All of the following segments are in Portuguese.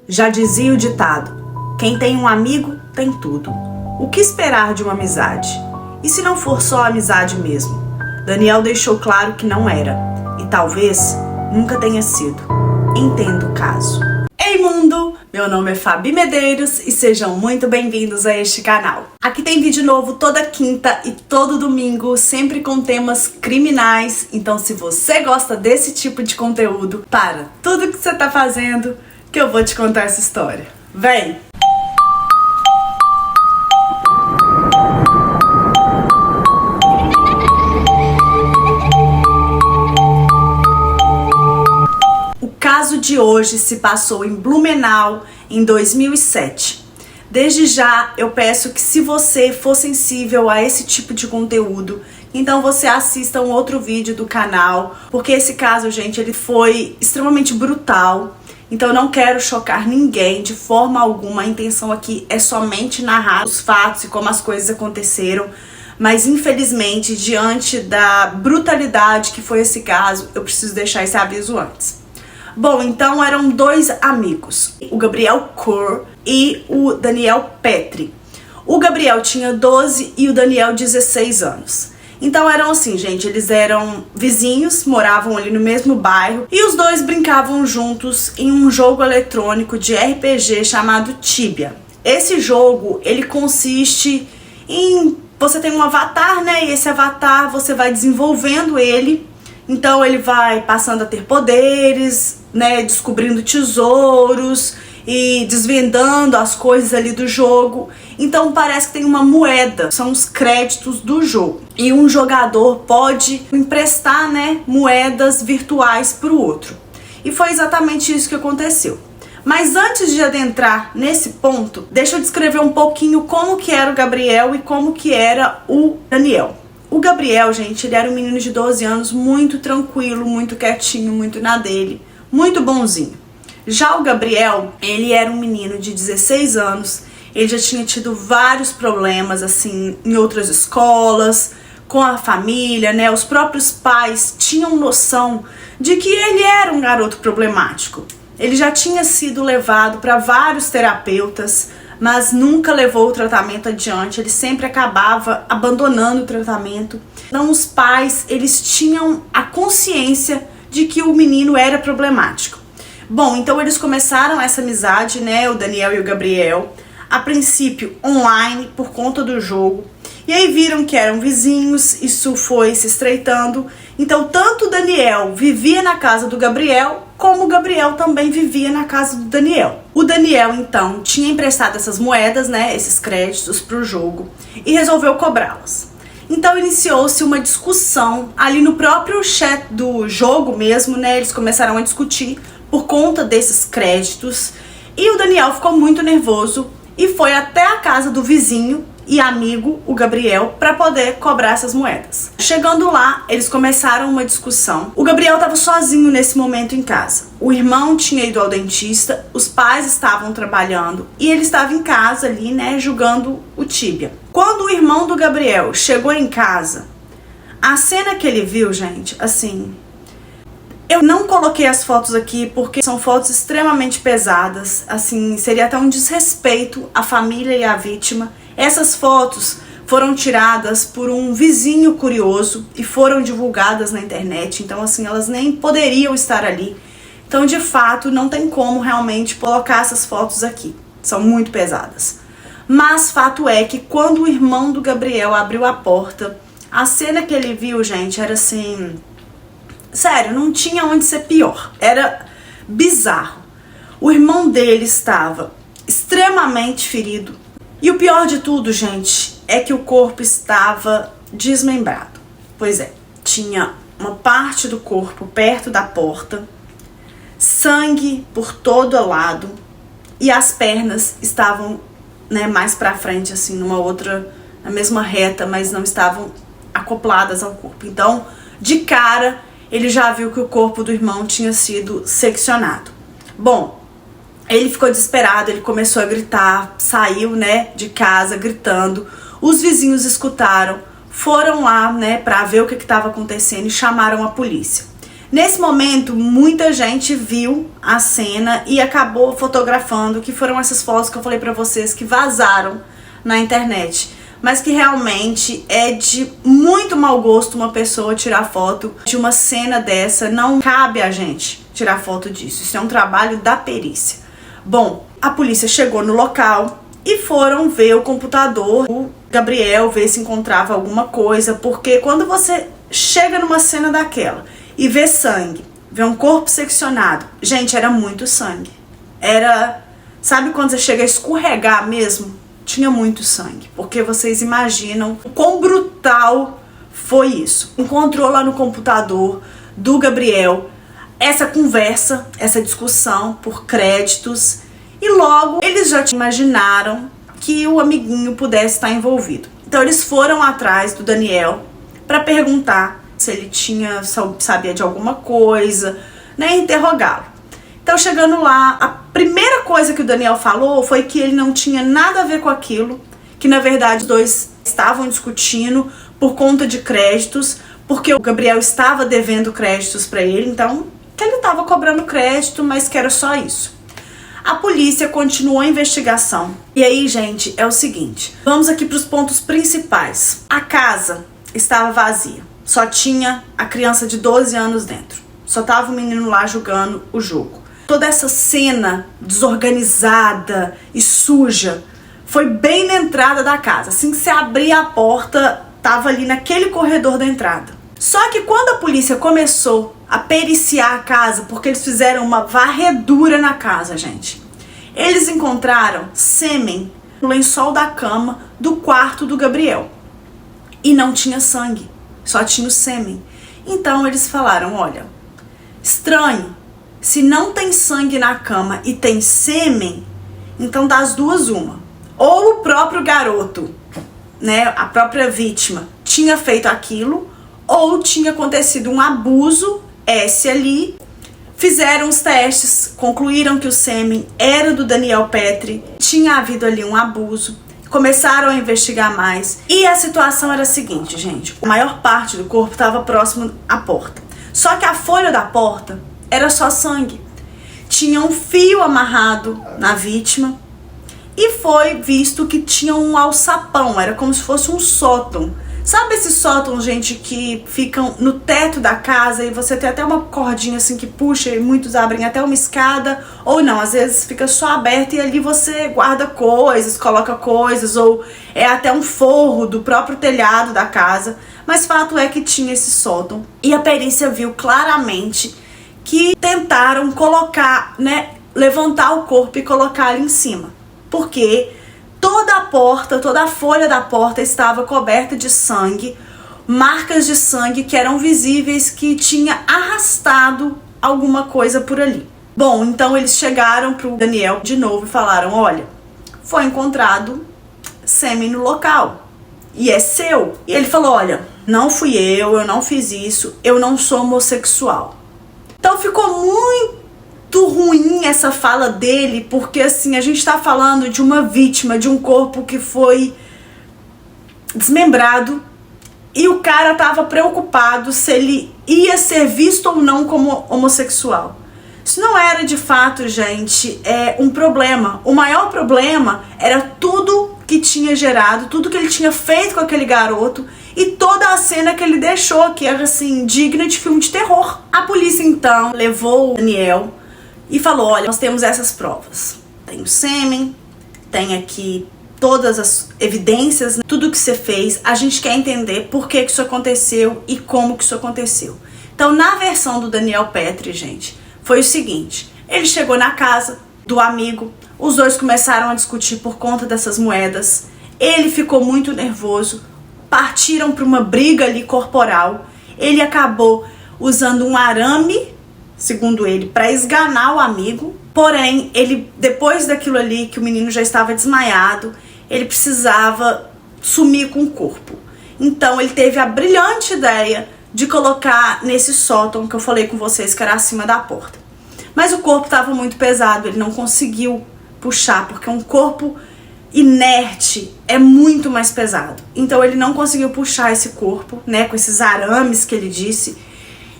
Já dizia o ditado: quem tem um amigo tem tudo. O que esperar de uma amizade? E se não for só amizade mesmo? Daniel deixou claro que não era, e talvez nunca tenha sido. Entenda o caso. Ei mundo! Meu nome é Fabi Medeiros e sejam muito bem-vindos a este canal. Aqui tem vídeo novo toda quinta e todo domingo, sempre com temas criminais. Então se você gosta desse tipo de conteúdo, para tudo que você tá fazendo que eu vou te contar essa história. Vem! O caso de hoje se passou em Blumenau em 2007. Desde já eu peço que, se você for sensível a esse tipo de conteúdo, então você assista um outro vídeo do canal, porque esse caso, gente, ele foi extremamente brutal. Então eu não quero chocar ninguém de forma alguma. A intenção aqui é somente narrar os fatos e como as coisas aconteceram. Mas infelizmente, diante da brutalidade que foi esse caso, eu preciso deixar esse aviso antes. Bom, então eram dois amigos, o Gabriel Kur e o Daniel Petri. O Gabriel tinha 12 e o Daniel 16 anos. Então eram assim, gente, eles eram vizinhos, moravam ali no mesmo bairro e os dois brincavam juntos em um jogo eletrônico de RPG chamado Tibia. Esse jogo, ele consiste em... você tem um avatar, né? E esse avatar você vai desenvolvendo ele. Então ele vai passando a ter poderes, né, descobrindo tesouros e desvendando as coisas ali do jogo. Então parece que tem uma moeda, são os créditos do jogo. E um jogador pode emprestar, né, moedas virtuais para o outro. E foi exatamente isso que aconteceu. Mas antes de adentrar nesse ponto, deixa eu descrever um pouquinho como que era o Gabriel e como que era o Daniel. O Gabriel, gente, ele era um menino de 12 anos muito tranquilo, muito quietinho, muito na dele, muito bonzinho. Já o Gabriel, ele era um menino de 16 anos, ele já tinha tido vários problemas, assim, em outras escolas, com a família, né? Os próprios pais tinham noção de que ele era um garoto problemático. Ele já tinha sido levado para vários terapeutas, mas nunca levou o tratamento adiante, ele sempre acabava abandonando o tratamento. Então os pais, eles tinham a consciência de que o menino era problemático. Bom, então eles começaram essa amizade, né, o Daniel e o Gabriel, a princípio online, por conta do jogo. E aí viram que eram vizinhos, isso foi se estreitando. Então tanto o Daniel vivia na casa do Gabriel, como o Gabriel também vivia na casa do Daniel. O Daniel, então, tinha emprestado essas moedas, né, esses créditos para o jogo, e resolveu cobrá-las. Então iniciou-se uma discussão ali no próprio chat do jogo mesmo, né, eles começaram a discutir por conta desses créditos, e o Daniel ficou muito nervoso e foi até a casa do vizinho e amigo, o Gabriel, para poder cobrar essas moedas. Chegando lá, eles começaram uma discussão. O Gabriel estava sozinho nesse momento em casa. O irmão tinha ido ao dentista, os pais estavam trabalhando e ele estava em casa ali, né, jogando o Tibia. Quando o irmão do Gabriel chegou em casa, a cena que ele viu, gente, assim... eu não coloquei as fotos aqui porque são fotos extremamente pesadas, assim, seria até um desrespeito à família e à vítima. Essas fotos foram tiradas por um vizinho curioso e foram divulgadas na internet, então assim, elas nem poderiam estar ali. Então, de fato, não tem como realmente colocar essas fotos aqui, são muito pesadas. Mas fato é que quando o irmão do Gabriel abriu a porta, a cena que ele viu, gente, era assim... sério, não tinha onde ser pior. Era bizarro. O irmão dele estava extremamente ferido. E o pior de tudo, gente, é que o corpo estava desmembrado. Pois é, tinha uma parte do corpo perto da porta, sangue por todo lado, e as pernas estavam, né, mais pra frente, assim, numa outra, na mesma reta, mas não estavam acopladas ao corpo. Então, de cara, ele já viu que o corpo do irmão tinha sido seccionado. Bom, ele ficou desesperado, ele começou a gritar, saiu, né, de casa gritando. Os vizinhos escutaram, foram lá, né, pra ver o que estava acontecendo e chamaram a polícia. Nesse momento, muita gente viu a cena e acabou fotografando, que foram essas fotos que eu falei pra vocês que vazaram na internet. Mas que realmente é de muito mau gosto uma pessoa tirar foto de uma cena dessa. Não cabe a gente tirar foto disso. Isso é um trabalho da perícia. Bom, a polícia chegou no local e foram ver o computador do Gabriel, ver se encontrava alguma coisa. Porque quando você chega numa cena daquela e vê sangue, vê um corpo seccionado, gente, era muito sangue. Era, sabe quando você chega a escorregar mesmo? Tinha muito sangue, porque vocês imaginam o quão brutal foi isso. Encontrou lá no computador do Gabriel essa conversa, essa discussão por créditos, e logo eles já imaginaram que o amiguinho pudesse estar envolvido. Então eles foram atrás do Daniel para perguntar se ele sabia de alguma coisa, né, interrogá-lo. Então, chegando lá, a primeira coisa que o Daniel falou foi que ele não tinha nada a ver com aquilo, que na verdade os dois estavam discutindo por conta de créditos, porque o Gabriel estava devendo créditos para ele, então que ele estava cobrando crédito, mas que era só isso. A polícia continuou a investigação. E aí, gente, é o seguinte, vamos aqui para os pontos principais. A casa estava vazia, só tinha a criança de 12 anos dentro, só estava o menino lá jogando o jogo. Toda essa cena desorganizada e suja foi bem na entrada da casa. Assim que você abria a porta, tava ali naquele corredor da entrada. Só que quando a polícia começou a periciar a casa, porque eles fizeram uma varredura na casa, gente, eles encontraram sêmen no lençol da cama do quarto do Gabriel. E não tinha sangue, só tinha o sêmen. Então eles falaram, olha, estranho. Se não tem sangue na cama e tem sêmen, então das duas uma. Ou o próprio garoto, né, a própria vítima, tinha feito aquilo, ou tinha acontecido um abuso, esse ali. Fizeram os testes, concluíram que o sêmen era do Daniel Petri, tinha havido ali um abuso. Começaram a investigar mais. E a situação era a seguinte, gente. A maior parte do corpo estava próximo à porta. Só que a folha da porta era só sangue. Tinha um fio amarrado na vítima e foi visto que tinha um alçapão, era como se fosse um sótão. Sabe esses sótãos, gente, que ficam no teto da casa e você tem até uma cordinha assim que puxa e muitos abrem até uma escada, ou não, às vezes fica só aberto e ali você guarda coisas, coloca coisas, ou é até um forro do próprio telhado da casa. Mas fato é que tinha esse sótão e a perícia viu claramente que tentaram colocar, né, levantar o corpo e colocar ali em cima. Porque toda a porta, toda a folha da porta estava coberta de sangue, marcas de sangue que eram visíveis, que tinha arrastado alguma coisa por ali. Bom, então eles chegaram pro Daniel de novo e falaram, olha, foi encontrado sêmen no local e é seu. E ele falou, olha, não fui eu não fiz isso, eu não sou homossexual. Então ficou muito ruim essa fala dele, porque assim, a gente tá falando de uma vítima, de um corpo que foi desmembrado, e o cara tava preocupado se ele ia ser visto ou não como homossexual. Isso não era de fato, gente, um problema. O maior problema era tudo que tinha gerado, tudo que ele tinha feito com aquele garoto e toda a cena que ele deixou, que era assim, digna de filme de terror. A polícia então levou o Daniel e falou, olha, nós temos essas provas. Tem o sêmen, tem aqui todas as evidências, tudo que você fez. A gente quer entender por que isso aconteceu e como que isso aconteceu. Então, na versão do Daniel Petri, gente, foi o seguinte, ele chegou na casa do amigo, os dois começaram a discutir por conta dessas moedas, ele ficou muito nervoso, partiram para uma briga ali corporal, ele acabou usando um arame, segundo ele, para esganar o amigo, porém, ele, depois daquilo ali, que o menino já estava desmaiado, ele precisava sumir com o corpo. Então, ele teve a brilhante ideia de colocar nesse sótão que eu falei com vocês, que era acima da porta. Mas o corpo estava muito pesado, ele não conseguiu puxar, porque um corpo inerte é muito mais pesado. Então ele não conseguiu puxar esse corpo, né, com esses arames que ele disse.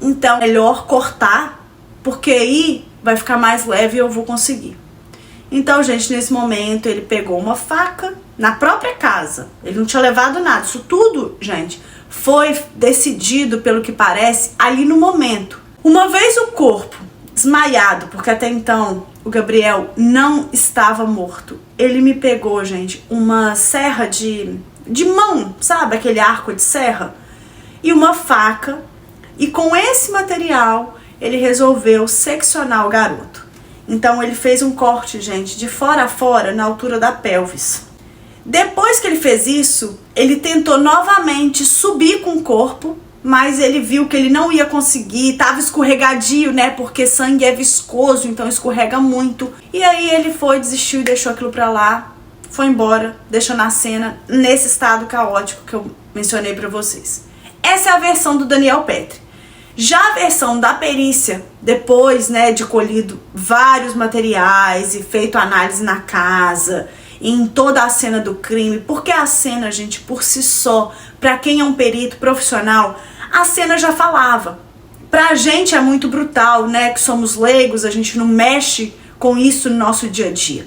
então é melhor cortar, porque aí vai ficar mais leve e eu vou conseguir. Então, gente, nesse momento ele pegou uma faca na própria casa. Ele não tinha levado nada. Isso tudo, gente, foi decidido, pelo que parece, ali no momento. Uma vez o corpo desmaiado, porque até então o Gabriel não estava morto, ele me pegou, gente, uma serra de mão, sabe? Aquele arco de serra. E uma faca. E com esse material, ele resolveu seccionar o garoto. Então ele fez um corte, gente, de fora a fora, na altura da pelvis. Depois que ele fez isso, ele tentou novamente subir com o corpo, mas ele viu que ele não ia conseguir, estava escorregadio, né, porque sangue é viscoso, então escorrega muito. E aí ele desistiu e deixou aquilo pra lá, foi embora, deixando a cena nesse estado caótico que eu mencionei pra vocês. Essa é a versão do Daniel Petri. Já a versão da perícia, depois, né, de colhido vários materiais e feito análise na casa, em toda a cena do crime, porque a cena, gente, por si só, pra quem é um perito profissional, a cena já falava. Pra gente é muito brutal, né, que somos leigos, a gente não mexe com isso no nosso dia a dia.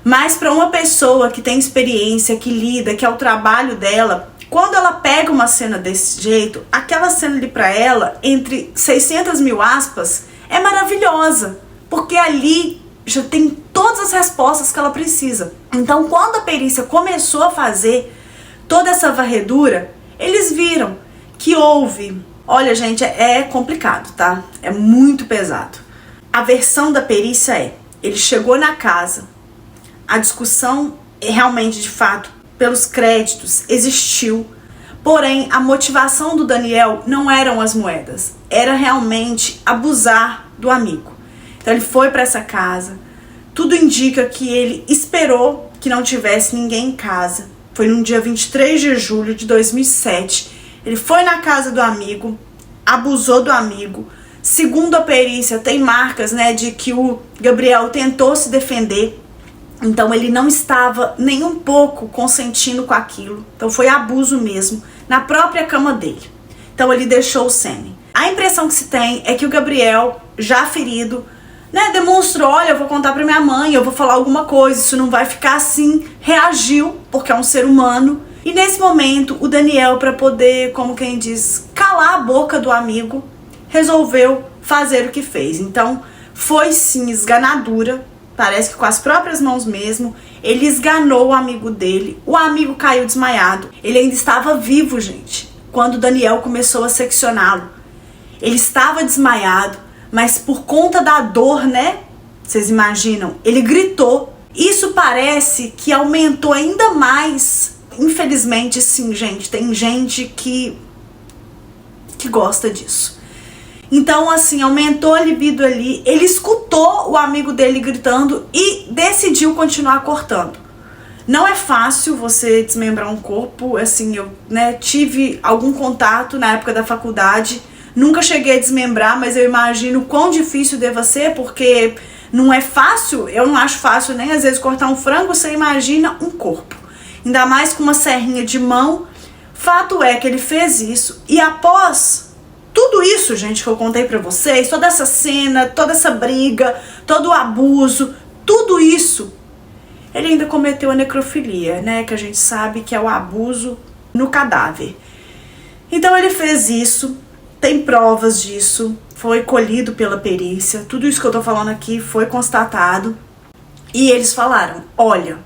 Mas pra uma pessoa que tem experiência, que lida, que é o trabalho dela, quando ela pega uma cena desse jeito, aquela cena ali pra ela, entre 600 mil aspas, é maravilhosa. Porque ali já tem todas as respostas que ela precisa. Então, quando a perícia começou a fazer toda essa varredura, eles viram que houve... Olha, gente, é complicado, tá? É muito pesado. A versão da perícia ele chegou na casa, a discussão realmente, de fato, pelos créditos, existiu. Porém, a motivação do Daniel não eram as moedas. Era realmente abusar do amigo. Então ele foi para essa casa. Tudo indica que ele esperou que não tivesse ninguém em casa. Foi no dia 23 de julho de 2007. Ele foi na casa do amigo, abusou do amigo. Segundo a perícia, tem marcas, né, de que o Gabriel tentou se defender. Então ele não estava nem um pouco consentindo com aquilo. Então foi abuso mesmo, na própria cama dele. Então ele deixou o sêmen. A impressão que se tem é que o Gabriel, já ferido, né, demonstrou, olha, eu vou contar pra minha mãe, eu vou falar alguma coisa, isso não vai ficar assim. Reagiu, porque é um ser humano. E nesse momento, o Daniel, para poder, como quem diz, calar a boca do amigo, resolveu fazer o que fez. Então foi sim esganadura. Parece que com as próprias mãos mesmo, ele esganou o amigo dele. O amigo caiu desmaiado. Ele ainda estava vivo, gente, quando o Daniel começou a seccioná-lo. Ele estava desmaiado, mas por conta da dor, né? Vocês imaginam? Ele gritou. Isso parece que aumentou ainda mais. Infelizmente, sim, gente. Tem gente que gosta disso. Então, assim, aumentou a libido ali. Ele escutou o amigo dele gritando e decidiu continuar cortando. Não é fácil você desmembrar um corpo. Assim, eu, né, tive algum contato na época da faculdade. Nunca cheguei a desmembrar, mas eu imagino quão difícil deva ser, porque não é fácil. Eu não acho fácil nem às vezes cortar um frango. Você imagina um corpo. Ainda mais com uma serrinha de mão. Fato é que ele fez isso e após tudo isso, gente, que eu contei pra vocês, toda essa cena, toda essa briga, todo o abuso, tudo isso, ele ainda cometeu a necrofilia, né? Que a gente sabe que é o abuso no cadáver. Então ele fez isso, tem provas disso, foi colhido pela perícia, tudo isso que eu tô falando aqui foi constatado. E eles falaram, olha,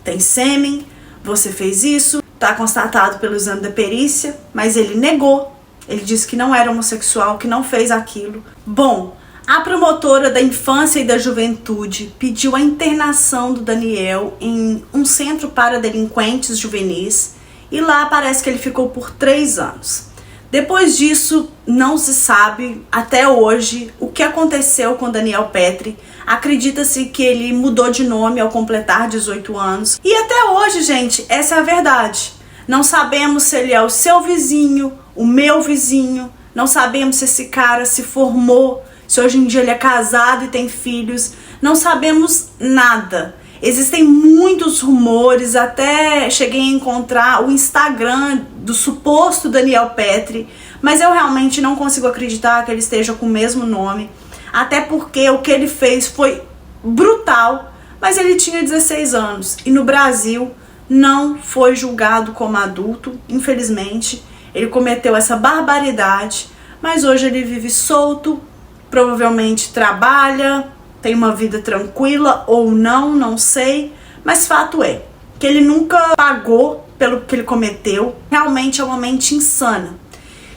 tem sêmen, você fez isso, tá constatado pelo exame da perícia, mas ele negou. Ele disse que não era homossexual, que não fez aquilo. Bom, a promotora da infância e da juventude pediu a internação do Daniel em um centro para delinquentes juvenis e lá parece que ele ficou por 3 anos. Depois disso, não se sabe até hoje o que aconteceu com Daniel Petri. Acredita-se que ele mudou de nome ao completar 18 anos. E até hoje, gente, essa é a verdade. Não sabemos se ele é o seu vizinho, o meu vizinho. Não sabemos se esse cara se formou, se hoje em dia ele é casado e tem filhos. Não sabemos nada. Existem muitos rumores, até cheguei a encontrar o Instagram do suposto Daniel Petri, mas eu realmente não consigo acreditar que ele esteja com o mesmo nome, até porque o que ele fez foi brutal, mas ele tinha 16 anos e no Brasil não foi julgado como adulto, infelizmente. Ele cometeu essa barbaridade, mas hoje ele vive solto, provavelmente trabalha, tem uma vida tranquila ou não, não sei, mas fato é que ele nunca pagou pelo que ele cometeu. Realmente é uma mente insana.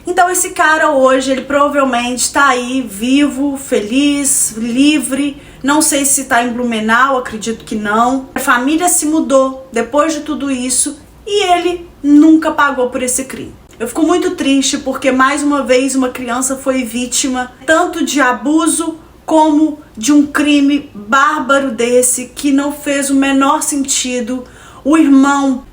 Então esse cara hoje, ele provavelmente está aí vivo, feliz, livre. Não sei se está em Blumenau, acredito que não. A família se mudou depois de tudo isso e ele nunca pagou por esse crime. Eu fico muito triste porque mais uma vez uma criança foi vítima tanto de abuso como de um crime bárbaro desse que não fez o menor sentido. O irmão,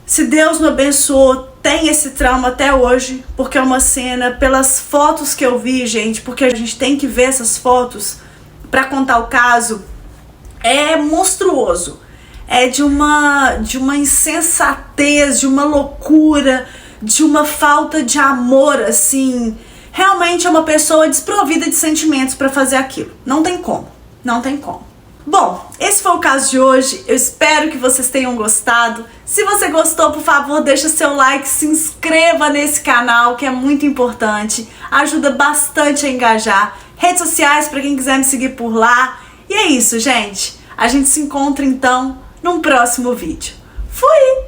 se Deus não abençoou, tem esse trauma até hoje, porque é uma cena, pelas fotos que eu vi, gente, porque a gente tem que ver essas fotos para contar o caso, é monstruoso. É de uma insensatez, de uma loucura, de uma falta de amor, assim. Realmente é uma pessoa desprovida de sentimentos para fazer aquilo. Não tem como, não tem como. Bom, esse foi o caso de hoje, eu espero que vocês tenham gostado. Se você gostou, por favor, deixa seu like, se inscreva nesse canal, que é muito importante, ajuda bastante a engajar. Redes sociais para quem quiser me seguir por lá. E é isso, gente. A gente se encontra então num próximo vídeo. Fui!